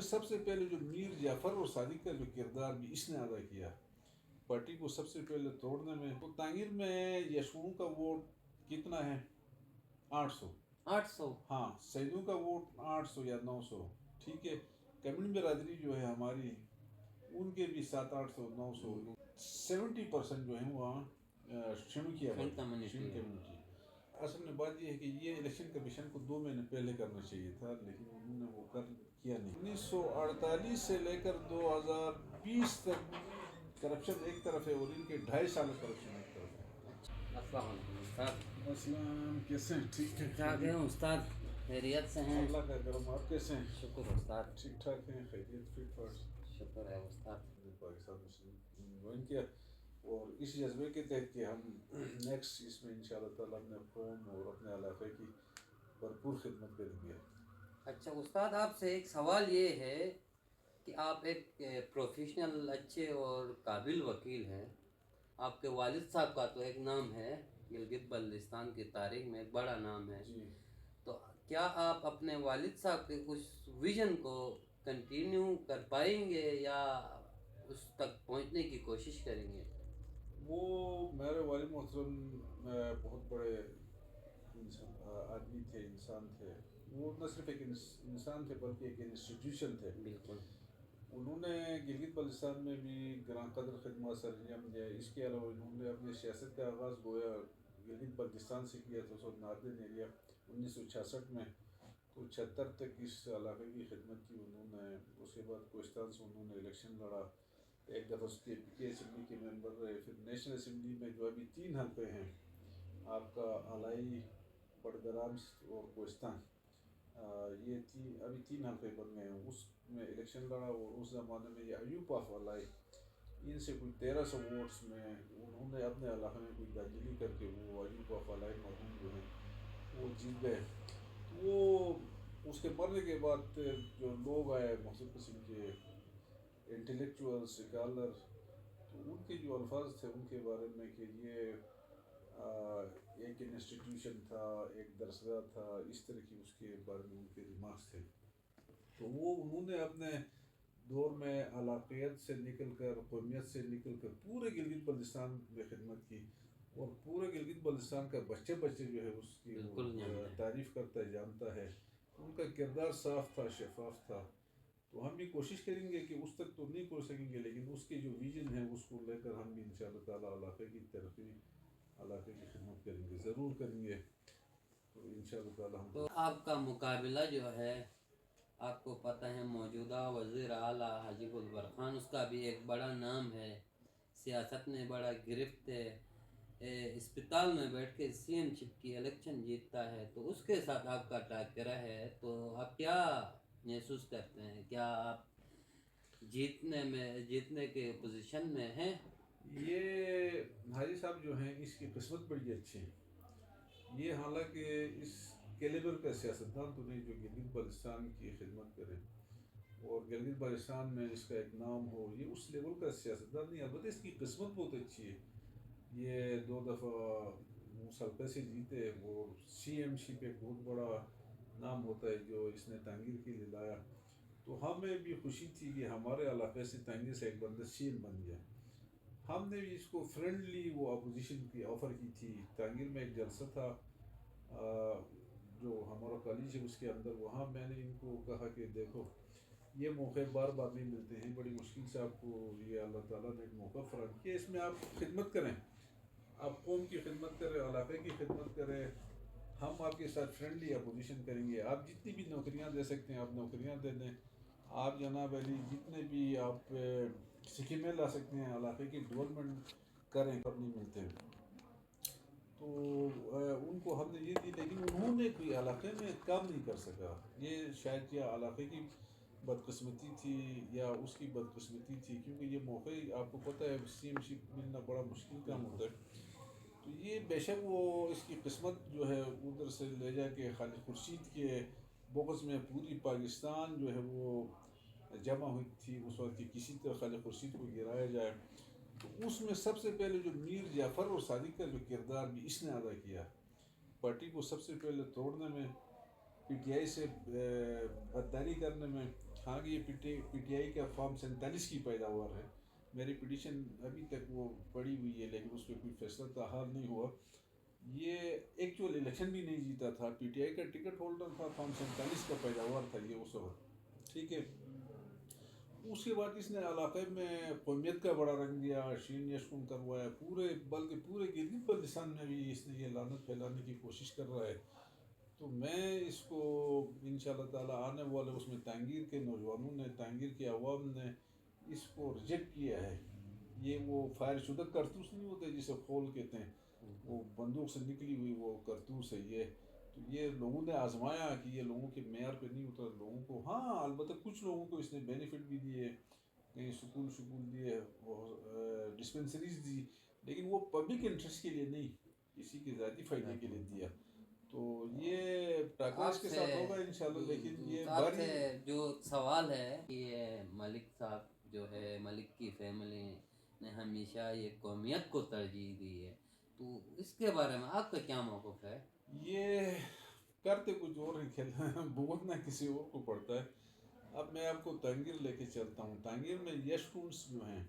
سب سے پہلے جو میر جعفر اور صادق کا جو کردار بھی اس نے ادا کیا پارٹی کو سب سے پہلے توڑنے میں، تو تانگیر میں یشوؤں کا ووٹ کتنا ہے؟ 800۔ 800؟ ہاں، سیدوں کا ووٹ 800 یا 900۔ ٹھیک ہے، کمیونٹی برادری جو ہے ہماری، ان کے بھی 700 800 900، 70% جو ہیں وہاں شنو کی آبادی، شنو کمیونٹی۔ اصل میں بات یہ ہے کہ یہ الیکشن کمیشن کو 2 مہینے پہلے کرنا چاہیے تھا، لیکن انہوں نے وہ کیا نہیں۔ 1948 سے لے کر 2020 تک کرپشن ایک طرف ہے، اور ان کے 2.5 سال کرپشن ایک طرف ہے۔ السلام علیکم استاد۔ السلام، کیسے ہیں؟ ٹھیک ہے، ٹھیک ٹھاک ہیں استاد؟ خیریت سے ہیں؟ اللہ کا کرم، آپ کیسے ہیں؟ شکر استاد، ٹھیک ٹھاک ہیں، خیریت، فٹ فاٹ۔ شکر ہے استاد۔ پاکستان مسلم جوائن کیا، اور اس جذبے کے تحت کہ ہم نیکسٹ اس میں انشاءاللہ تعالیٰ اپنے قوم اور اپنے علاقے کی بھرپور خدمت کریں گے۔ اچھا استاد، آپ سے ایک سوال یہ ہے کہ آپ ایک پروفیشنل اچھے اور قابل وکیل ہیں۔ آپ کے والد صاحب کا تو ایک نام ہے، گلگت بلتستان کی تاریخ میں ایک بڑا نام ہے، جی، تو کیا آپ اپنے والد صاحب کے اس ویژن کو کنٹینیو کر پائیں گے یا اس تک پہنچنے کی کوشش کریں گے؟ وہ میرے والد محترم بہت بڑے آدمی تھے، انسان تھے۔ وہ نہ صرف ایک انسان تھے بلکہ ایک انسٹیٹیوشن تھے۔ بالکل۔ انہوں نے گلگت بلتستان میں بھی گراں قدر خدمات سر انجام دیا۔ اس کے علاوہ انہوں نے اپنے سیاست کا آغاز گویا گلگت بلتستان سے کیا تھا، سو ناردرن ایریا 1966 میں، تو 76 تک اس علاقے کی خدمت کی انہوں نے۔ اس کے بعد کوہستان سے انہوں نے الیکشن لڑا، ایک دفعہ اس کے پی کے اسمبلی کے ممبر رہے، پھر نیشنل اسمبلی میں جو ابھی 3 حلقے ہیں آپ کا الائی، بڑگرام اور کوہستان، یہ ابھی 3 حلقے بن گئے ہیں۔ اس میں الیکشن لڑا، اور اس زمانے میں یہ ایوب آف الائی، ان سے کوئی 1300 ووٹس میں انہوں نے اپنے علاقے میں کوئی داخلی کر کے وہ ایوب آف الائی مرحوم جو ہیں وہ جیت گئے۔ وہ اس کے مرنے کے بعد جو لوگ آئے مختلف قسم کے انٹلیکچوئل اسکالر، تو ان کے جو الفاظ تھے ان کے بارے میں کہ یہ ایک انسٹیٹیوشن تھا، ایک درسگاہ تھا، اس طرح کی اس کے بارے میں ان کے ریمارکس تھے۔ تو وہ انہوں نے اپنے دور میں علاقیت سے نکل کر، قومیت سے نکل کر پورے گلگت بلتستان میں خدمت کی، اور پورے گلگت بلتستان کا بچے جو ہے اس کی تعریف کرتا ہے، جانتا ہے۔ ان کا کردار صاف تھا، شفاف تھا۔ تو ہم بھی کوشش کریں گے کہ اس تک تو نہیں پہنچ سکیں گے، لیکن اس کے جو ویژن ہے اس کو لے کر ہم بھی انشاءاللہ تعالیٰ علاقے کی ترقی، علاقے کی خدمت کریں گے، ضرور کریں گے۔ تو انشاءاللہ تعالیٰ ہم تو آپ کا مقابلہ جو ہے، آپ کو پتہ ہے موجودہ وزیر اعلیٰ حاجی گلبر خان، اس کا بھی ایک بڑا نام ہے، سیاست میں بڑا گرفت ہے، اسپتال میں بیٹھ کے سی ایم شپ کی الیکشن جیتتا ہے، تو اس کے ساتھ آپ کا ٹاکرا ہے، تو آپ کیا محسوس کرتے ہیں؟ کیا آپ جیتنے کے پوزیشن میں ہیں؟ یہ حاجی صاحب جو ہیں اس کی قسمت بڑی اچھی ہے۔ یہ حالانکہ اس کیلیبر کا سیاستدان تو نہیں جو گلگت بلتستان کی خدمت کرے اور گلگت بلتستان میں اس کا ایک نام ہو، یہ اس لیول کا سیاستدان نہیں، البتہ اس کی قسمت بہت اچھی ہے۔ یہ 2 دفعہ اس حلقے سے جیتے، اور سی ایم شپ ایک بہت بڑا نام ہوتا ہے جو اس نے تانگیر کے لیے لایا۔ تو ہمیں بھی خوشی تھی کہ ہمارے علاقے سے تانگیر سے ایک بندہ سی ایم بن گیا۔ ہم نے بھی اس کو فرینڈلی وہ اپوزیشن کی آفر کی تھی۔ تانگیر میں ایک جلسہ تھا جو ہمارا کالج ہے اس کے اندر، وہاں میں نے ان کو کہا کہ دیکھو یہ موقع بار بار نہیں ملتے ہیں، بڑی مشکل سے آپ کو یہ اللہ تعالیٰ نے ایک موقع فراہم کیا، اس میں آپ خدمت کریں، آپ قوم کی خدمت کریں، علاقے کی خدمت کریں، ہم آپ کے ساتھ فرینڈلی اپوزیشن کریں گے، آپ جتنی بھی نوکریاں دے سکتے ہیں آپ نوکریاں دے دیں، آپ جناب علی جتنے بھی آپ سکیمیں لا سکتے ہیں علاقے کی ڈیولپمنٹ کریں، پر نہیں ملتے ہیں۔ تو ان کو ہم نے یہ دی، لیکن انہوں نے کوئی علاقے میں کام نہیں کر سکا۔ یہ شاید یا علاقے کی بدقسمتی تھی یا اس کی بدقسمتی تھی، کیونکہ یہ موقع آپ کو پتہ ہے سی ایم شپ ملنا بڑا مشکل کام ہوتا ہے۔ تو یہ بے شک وہ اس کی قسمت جو ہے ادھر سے لے جا کے خالد خورشید کے بغض میں پوری پاکستان جو ہے وہ جمع ہوئی تھی اس وقت کہ کسی طرح خالد خورشید کو گرایا جائے۔ تو اس میں سب سے پہلے جو میر جعفر اور صادق کا جو کردار بھی اس نے ادا کیا پارٹی کو سب سے پہلے توڑنے میں، پی ٹی آئی سے غداری کرنے میں، حالانکہ یہ پی ٹی آئی کا فارم 47 کی پیداوار ہے. میری پٹیشن ابھی تک وہ پڑی ہوئی ہے لیکن اس پہ کوئی فیصلہ تاحال نہیں ہوا. یہ ایکچوئل الیکشن بھی نہیں جیتا تھا, پی ٹی آئی کا ٹکٹ ہولڈر تھا, فارم 47 کا پیداوار تھا یہ اس وقت, ٹھیک ہے. اس کے بعد اس نے علاقے میں قومیت کا بڑا رنگ دیا, شین یشکن کروایا, بلکہ پورے گلگت بلتستان میں بھی اس نے یہ لعنت پھیلانے کی کوشش کر رہا ہے. تو میں اس کو انشاءاللہ تعالی آنے والے اس میں تانگیر کے نوجوانوں نے, تانگیر کی عوام نے اس کو ریجیکٹ کیا ہے. یہ وہ فائر شدہ کارتوس نہیں ہوتے جسے خول کہتے ہیں, وہ بندوق سے نکلی ہوئی وہ کارتوس ہے یہ. تو یہ لوگوں نے آزمایا کہ یہ لوگوں کے معیار پہ نہیں اترا لوگوں کو. ہاں البتہ کچھ لوگوں کو اس نے بینیفٹ بھی دیے, کہیں سکول دیے, ڈسپنسریز دی, لیکن وہ پبلک انٹرسٹ کے لیے نہیں, کسی کے ذاتی فائدے کے لیے دیا. تو یہ ٹاکرس کے ساتھ ہوگا انشاءاللہ. لیکن یہ آپ سے جو سوال ہے کہ ملک صاحب جو ہے, ملک کی فیملی نے ہمیشہ یہ قومیت کو ترجیح دی ہے, تو اس کے بارے میں آپ کا کیا موقف ہے؟ یہ کرتے کچھ اور ہی کھیل بھگتنا کسی اور کو پڑتا ہے. اب میں آپ کو تانگیر لے کے چلتا ہوں. تانگیر میں یشکونس جو ہیں,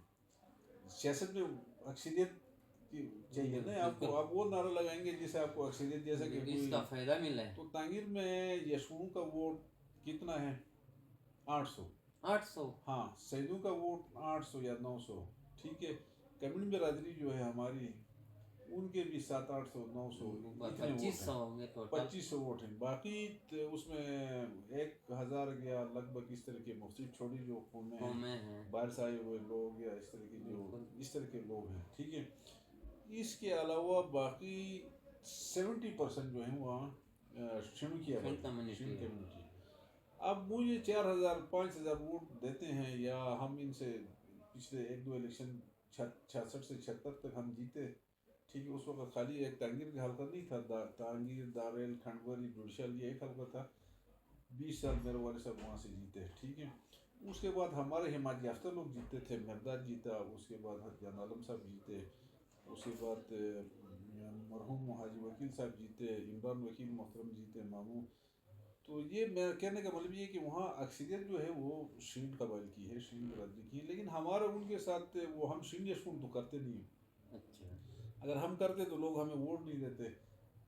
سیاست میں اکثریت کی چاہیے نا آپ کو, آپ وہ نعرہ لگائیں گے جسے آپ کو اکثریت, جیسا کہ اس کا فائدہ ملا ہے. تو تانگیر میں یشکونوں کا ووٹ کتنا ہے؟ 800. ہاں, سیدوں کا ووٹ 800 یا 900, ٹھیک ہے. کمیونٹی برادری جو ہے ہماری, ان کے بھی 700-800 900 2500 ہوں گے ٹوٹل. 2500 ووٹ ہیں. باقی اس میں 1000 یا لگ بھگ اس طرح کے مختلف چھوٹی جو قومیں ہیں, باہر سے آئے ہوئے لوگ یا اس طرح کے اس طرح کے لوگ ہیں, ٹھیک ہے. اس کے علاوہ باقی 70% جو ہیں وہاں شنو کی کمیونٹی. اب وہ یہ 4000-5000 ووٹ دیتے ہیں, یا ہم ان سے پچھلے 1-2 الیکشن 66 سے 76 تک ہم جیتے, ٹھیک ہے. اس وقت خالی ایک تانگیر کا حلقہ نہیں تھا, تانگیر, داریل, کھنڈواری, ڈوڈشال, یہ ایک حلقہ تھا. 20 سال میرے والد صاحب وہاں سے جیتے, ٹھیک ہے. اس کے بعد ہمارے حمایت یافتہ لوگ جیتے تھے, مرداد جیتا, اس کے بعد جان عالم صاحب جیتے, اس کے بعد مرحوم حاجی وکیل صاحب جیتے, عمران وکیل محترم جیتے, ماموں. تو یہ میرا کہنے کا مطلب یہ ہے کہ وہاں اکثریت جو ہے وہ شین قبائل کی ہے, شین برادری کی ہے. لیکن ہمارا ان کے ساتھ وہ, ہم شین یشکون تو کرتے نہیں. اگر ہم کرتے تو لوگ ہمیں ووٹ نہیں دیتے.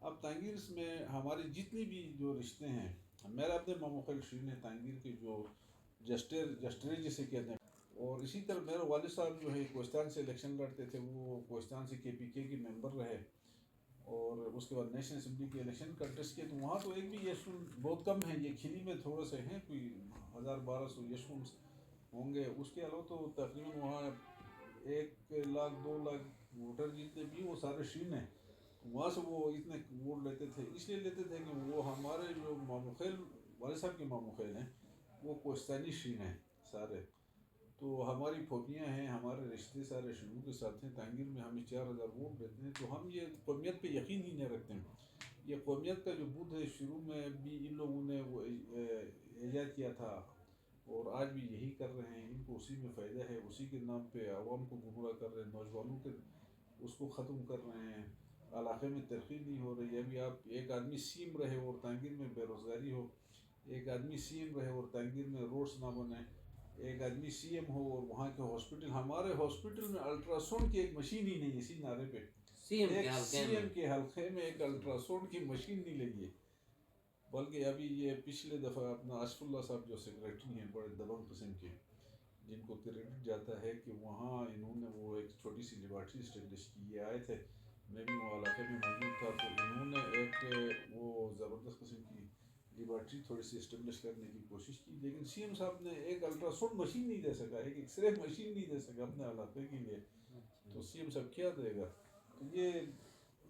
اب تانگیر میں ہمارے جتنی بھی جو رشتے ہیں, میرا اپنے ماموں خیل شین ہے تانگیر کے, جو جسٹری جسے کہتے ہیں. اور اسی طرح میرے والد صاحب جو ہے کوہستان سے الیکشن لڑتے تھے, وہ کوہستان سے KPK کے ممبر رہے, اور اس کے بعد نیشنل اسمبلی کے الیکشن کنٹیسٹ کیے. تو وہاں تو ایک بھی یشکون بہت کم ہیں, یہ کھلی میں تھوڑے سے ہیں, کوئی 1000-1200 یشکون ہوں گے. اس کے علاوہ تو تقریباً وہاں 100,000-2 لاکھ ووٹر جتنے بھی وہ سارے شین ہیں. وہاں سے وہ اتنے ووٹ لیتے تھے, اس لیے لیتے تھے کہ وہ ہمارے جو ماموں خیل والد صاحب کے ماموں خیل ہیں وہ کوہستانی شین ہیں سارے. تو ہماری پھوپھیاں ہیں, ہمارے رشتے سارے شینوں کے ساتھ ہیں. تانگیر میں ہمیں 4000 ووٹ دیتے ہیں. تو ہم یہ قومیت پہ یقین ہی نہیں رکھتے ہیں. یہ قومیت کا جو بدھ ہے شروع میں بھی ان لوگوں نے وہ ایجاد کیا تھا, اور آج بھی یہی کر رہے ہیں. ان کو اسی میں فائدہ ہے, اسی کے نام پہ عوام کو گمراہ کر رہے ہیں, نوجوانوں کے اس کو ختم کر رہے ہیں. علاقے میں ترقی نہیں ہو رہی. ابھی آپ ایک آدمی سیم رہے اور تانگیر میں بے روزگاری ہو, ایک آدمی سیم رہے اور تانگیر میں روڈس نہ بنے, ایک آدمی CM ہو اور وہاں کے ہاسپٹل, ہمارے ہاسپٹل میں الٹرا ساؤنڈ کی ایک مشین ہی نہیں, اسی نعرے پہ CM کے حلقے میں ایک الٹرا ساؤنڈ کی مشین نہیں لگی ہے. بلکہ ابھی یہ پچھلے دفعہ اپنا آصف اللہ صاحب جو سیکریٹری ہیں, بڑے دبنگ قسم کے, جن کو کریڈٹ جاتا ہے کہ وہاں انہوں نے وہ ایک چھوٹی سی لیبارٹری اسٹیبلش کی. یہ آئے تھے, میں بھی وہ علاقے میں موجود تھا, تو انہوں نے ایک وہ زبردست قسم کی لیبارٹری تھوڑی سی اسٹیبلش کرنے کی کوشش کی. لیکن CM صاحب نے ایک الٹرا ساؤنڈ مشین نہیں دے سکا, ایک ایکس رے مشین نہیں دے سکا اپنے علاقے کے لیے. تو CM صاحب کیا دے گا؟ یہ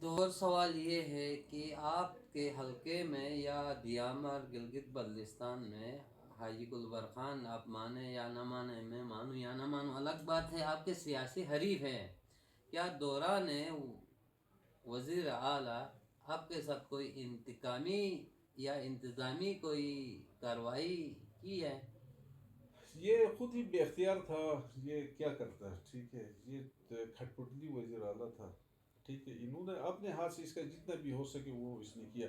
اور سوال یہ ہے کہ آپ کے حلقے میں یا دیامر گلگت بلتستان میں حاجی گلبر خان, آپ مانے یا نہ مانے, میں مانوں یا نہ مانوں الگ بات ہے, آپ کے سیاسی حریف ہیں. کیا دوران وزیر اعلیٰ آپ کے ساتھ کوئی انتقامی یا انتظامی کوئی کارروائی کی ہے؟ یہ خود ہی بے اختیار تھا, یہ کیا کرتا ہے, ٹھیک ہے. یہ کھٹپٹلی وزیر اعلیٰ تھا, ٹھیک ہے. انہوں نے اپنے ہاتھ سے اس کا جتنا بھی ہو سکے وہ اس نے کیا.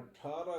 18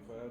FIR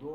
2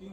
3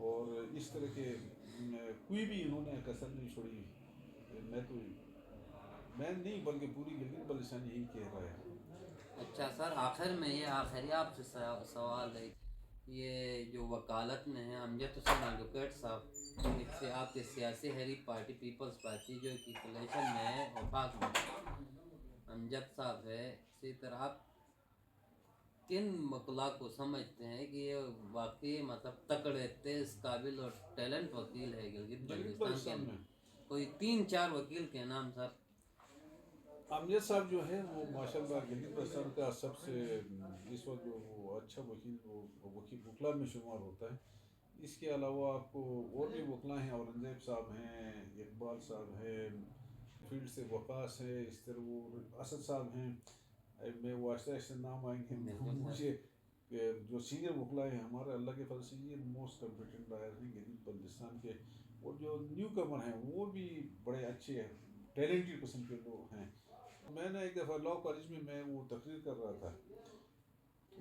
اور اس طرح کے کوئی بھی انہوں نے کسر نہیں چھوڑی. میں نہیں بلکہ پوری گلگت بلتستان یہی کہہ رہا ہے. اچھا سر، آخر میں یہ آخری آپ سے سوال ہے، یہ جو وکالت میں ہے امجد حسین ایڈوکیٹ صاحب، ایک سے آپ کے سیاسی حریف پارٹی پیپلز پارٹی جو کہ کولیشن میں ہے وفاق میں، امجد صاحب ہے، اسی طرح آپ کن وکلا کو سمجھتے ہیں کہ یہ واقعی مطلب تکڑے تیز قابل اور ٹیلنٹ وکیل ہے گلگت گلگت بلتستان کے؟ بلتستان میں کوئی 3-4 وکیل کے نام سر. امجد صاحب جو ہے وہ ماشاء اللہ گلگت بلتستان کا سب سے اس وقت جو وہ اچھا وکیل وکلا میں شمار ہوتا ہے. اس کے علاوہ آپ کو اور بھی وکلا ہیں، اورنگزیب صاحب ہیں، اقبال صاحب ہیں، فیلڈ سے وقاص ہے، اس طرح وہ اسد صاحب ہیں. میں وہ آہستہ آہستہ نام آئیں گے بالکل سر. مجھے. جو سینئر وکلا ہیں ہمارے اللہ کے فضل سے یہ موسٹ کمپیٹنٹ لائر ہیں گلگت بلتستان کے. اور جو نیو کمر ہیں وہ بھی بڑے اچھے ٹیلنٹڈ قسم کے لوگ ہیں. میں نے ایک دفعہ لاء کالج میں وہ تقریر کر رہا تھا،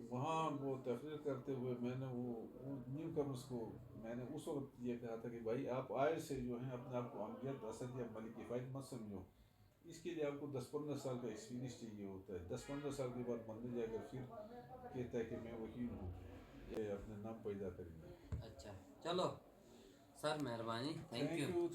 وہاں وہ تقریر کرتے ہوئے میں نے وہ نیو کمرس کو میں نے اس وقت یہ کہا تھا کہ بھائی آپ آئے سے جو ہیں اپنے آپ کو امجد، اسد یا ملک کفایت مت سمجھو. اس کے لیے آپ کو 10-15 سال کا ایکسپیرینس چاہیے ہوتا ہے. 10-15 سال کے بعد بندہ جائے گا پھر کہتا ہے کہ میں وکیل ہوں، یہ اپنے نام پیدا کریں گے. اچھا چلو سر، مہربانی، تھینک تھینک یو. یو.